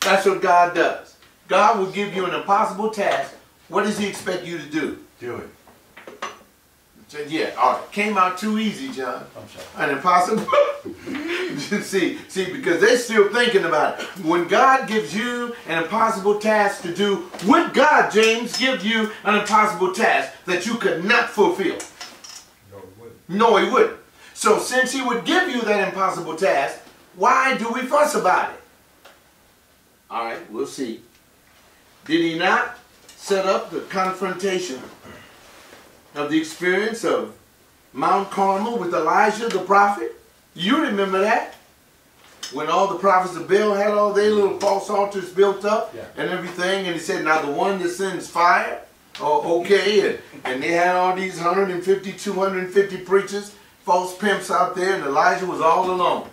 That's what God does. God will give you an impossible task. What does he expect you to do? Do it. Yeah, all right. Came out too easy, John. I'm sorry. An impossible. see, because they're still thinking about it. When God gives you an impossible task to do, would God, James, give you an impossible task that you could not fulfill? No, he wouldn't. No, he wouldn't. So since he would give you that impossible task, why do we fuss about it? All right, we'll see. Did he not set up the confrontation of the experience of Mount Carmel with Elijah the prophet? You remember that? When all the prophets of Baal had all their little false altars built up and everything, and he said, now the one that sends fire, oh, okay, and they had all these 150, 250 preachers, false pimps out there, and Elijah was all alone.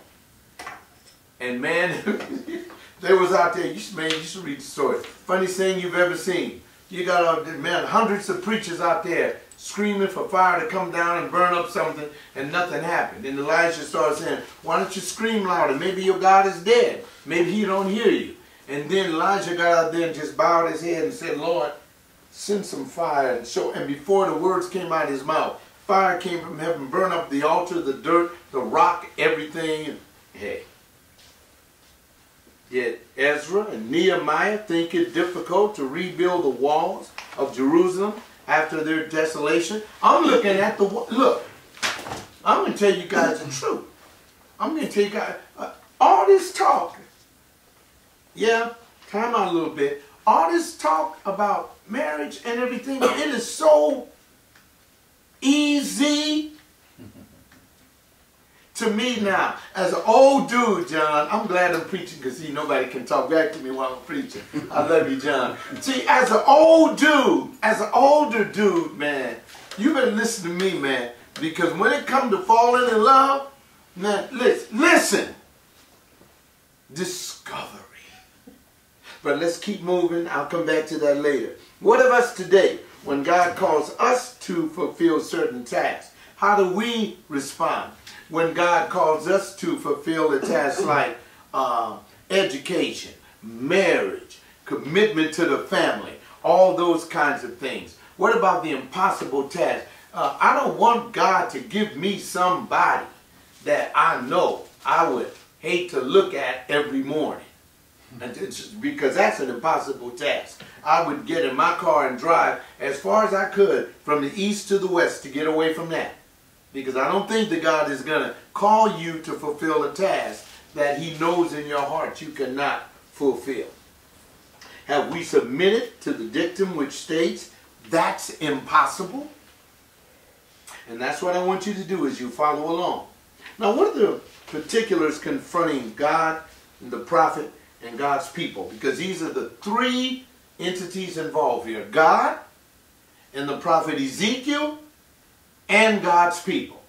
And man, they was out there, you should read the story. Funniest thing you've ever seen. You got, man, hundreds of preachers out there screaming for fire to come down and burn up something, and nothing happened. And Elijah started saying, why don't you scream louder? Maybe your God is dead. Maybe he don't hear you. And then Elijah got out there and just bowed his head and said, Lord, send some fire. And before the words came out of his mouth, fire came from heaven, burned up the altar, the dirt, the rock, everything. Hey. Yet Ezra and Nehemiah think it difficult to rebuild the walls of Jerusalem after their desolation. I'm looking at the, look, I'm going to tell you guys the truth. I'm going to tell you guys, all this talk, yeah, time out a little bit, all this talk about marriage and everything, it is so easy to me now. As an old dude, John, I'm glad I'm preaching because see, nobody can talk back to me while I'm preaching. I love you, John. See, as an old dude, as an older dude, man, you better listen to me, man, because when it comes to falling in love, man, listen. Discovery. But let's keep moving. I'll come back to that later. What of us today, when God calls us to fulfill certain tasks? How do we respond? When God calls us to fulfill a task like education, marriage, commitment to the family, all those kinds of things. What about the impossible task? I don't want God to give me somebody that I know I would hate to look at every morning. Because that's an impossible task. I would get in my car and drive as far as I could from the east to the west to get away from that. Because I don't think that God is going to call you to fulfill a task that he knows in your heart you cannot fulfill. Have we submitted to the dictum which states that's impossible? And that's what I want you to do as you follow along. Now, what are the particulars confronting God and the prophet and God's people? Because these are the three entities involved here. God and the prophet Ezekiel and God's people.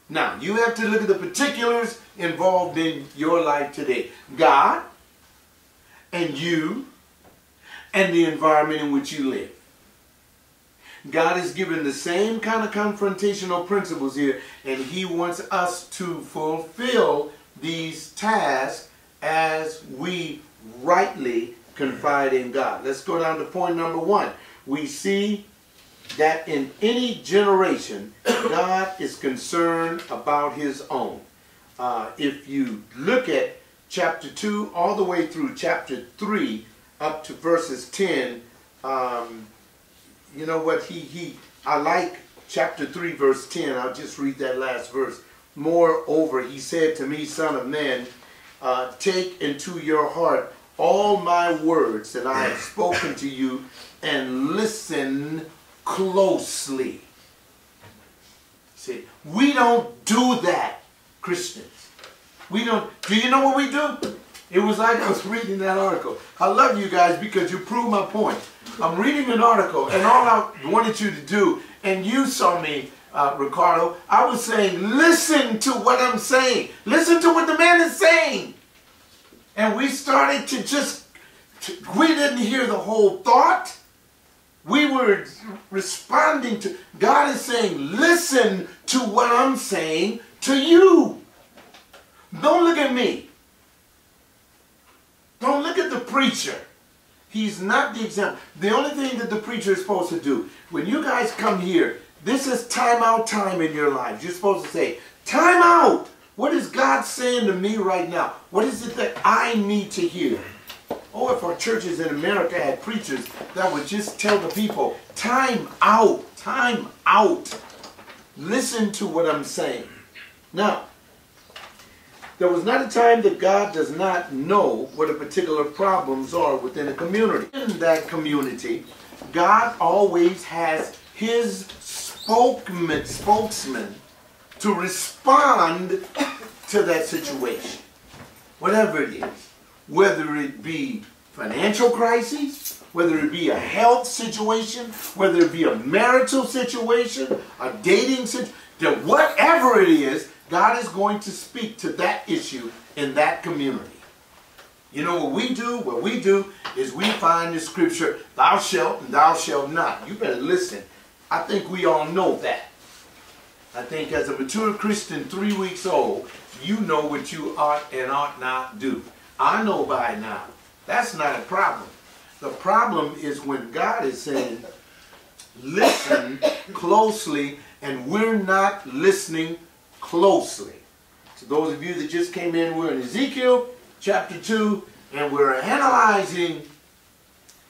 Now, you have to look at the particulars involved in your life today. God and you and the environment in which you live. God is given the same kind of confrontational principles here, and he wants us to fulfill these tasks as we rightly confide in God. Let's go down to point number one. We see that in any generation, God is concerned about his own. If you look at chapter 2 all the way through chapter 3 up to verses 10, you know what, I like chapter 3 verse 10. I'll just read that last verse. Moreover, he said to me, Son of man, take into your heart all my words that I have spoken to you, and listen closely. See, we don't do that, Christians. We don't. Do you know what we do? It was like I was reading that article. I love you guys because you prove my point. I'm reading an article, and all I wanted you to do, and you saw me, Ricardo, I was saying, listen to what I'm saying. Listen to what the man is saying. And we started to we didn't hear the whole thought. We were responding to, God is saying, listen to what I'm saying to you. Don't look at me. Don't look at the preacher. He's not the example. The only thing that the preacher is supposed to do, when you guys come here, this is time out time in your life. You're supposed to say, time out. What is God saying to me right now? What is it that I need to hear? Oh, if our churches in America had preachers that would just tell the people, time out, time out. Listen to what I'm saying. Now, there was not a time that God does not know what the particular problems are within a community. In that community, God always has his spokesman to respond to that situation. Whatever it is. Whether it be financial crisis, whether it be a health situation, whether it be a marital situation, a dating situation, whatever it is, God is going to speak to that issue in that community. You know what we do? What we do is we find the scripture, thou shalt and thou shalt not. You better listen. I think we all know that. I think as a mature Christian 3 weeks old, you know what you ought and ought not do. I know by now. That's not a problem. The problem is when God is saying, listen closely, and we're not listening closely. So those of you that just came in, we're in Ezekiel chapter 2, and we're analyzing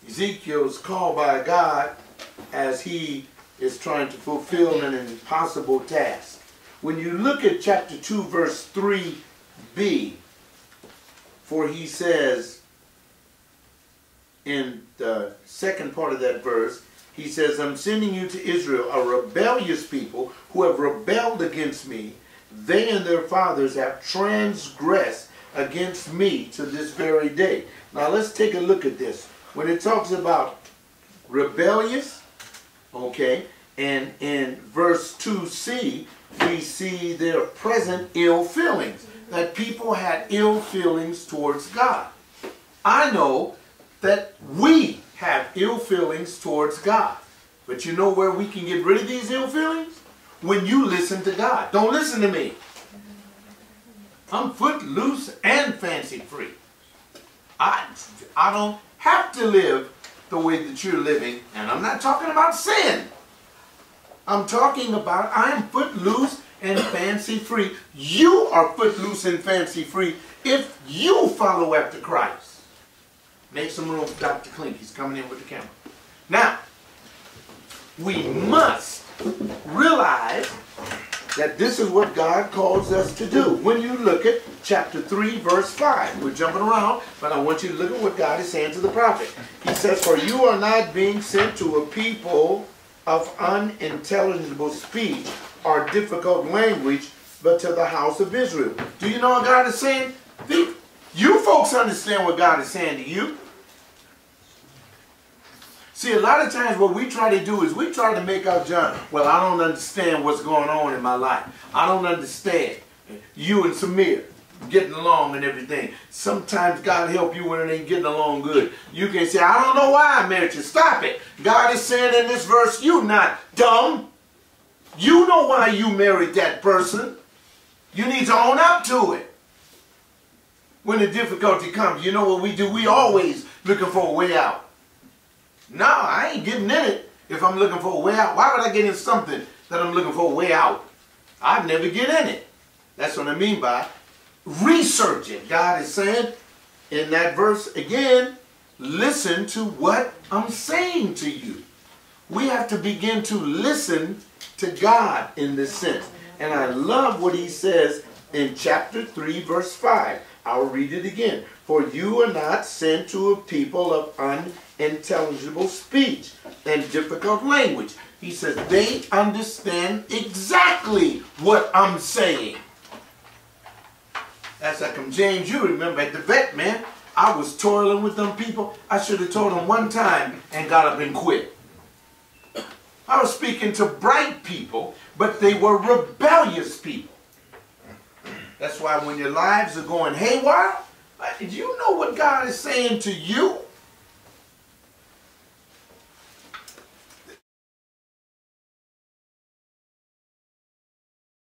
Ezekiel's call by God as he is trying to fulfill an impossible task. When you look at chapter 2, verse 3b, for he says in the second part of that verse, he says, I'm sending you to Israel, a rebellious people who have rebelled against me. They and their fathers have transgressed against me to this very day. Now let's take a look at this. When it talks about rebellious, okay, and in verse 2c, we see their present ill feelings. That people had ill feelings towards God. I know that we have ill feelings towards God. But you know where we can get rid of these ill feelings? When you listen to God. Don't listen to me. I'm footloose and fancy free. I don't have to live the way that you're living. And I'm not talking about sin. I'm talking about I'm footloose and fancy free. You are footloose and fancy free if you follow after Christ. Make some room for Dr. Klink. He's coming in with the camera. Now, we must realize that this is what God calls us to do. When you look at chapter 3, verse 5, we're jumping around, but I want you to look at what God is saying to the prophet. He says, for you are not being sent to a people of unintelligible speech or difficult language, but to the house of Israel. Do you know what God is saying? You folks understand what God is saying to you. See, a lot of times what we try to do is we try to make our John, well, I don't understand what's going on in my life. I don't understand. You and Samir getting along and everything. Sometimes God help you when it ain't getting along good. You can say, I don't know why I married you. Stop it. God is saying in this verse, you not dumb. You know why you married that person. You need to own up to it. When the difficulty comes, you know what we do? We always looking for a way out. No, I ain't getting in it if I'm looking for a way out. Why would I get in something that I'm looking for a way out? I'd never get in it. That's what I mean by research it. God is saying in that verse again, listen to what I'm saying to you. We have to begin to listen to God in this sense. And I love what he says in chapter 3, verse 5. I'll read it again. For you are not sent to a people of unintelligible speech and difficult language. He says they understand exactly what I'm saying. That's like James, you remember at the vet, man. I was toiling with them people. I should have told them one time and got up and quit. I was speaking to bright people, but they were rebellious people. That's why when your lives are going haywire, do you know what God is saying to you?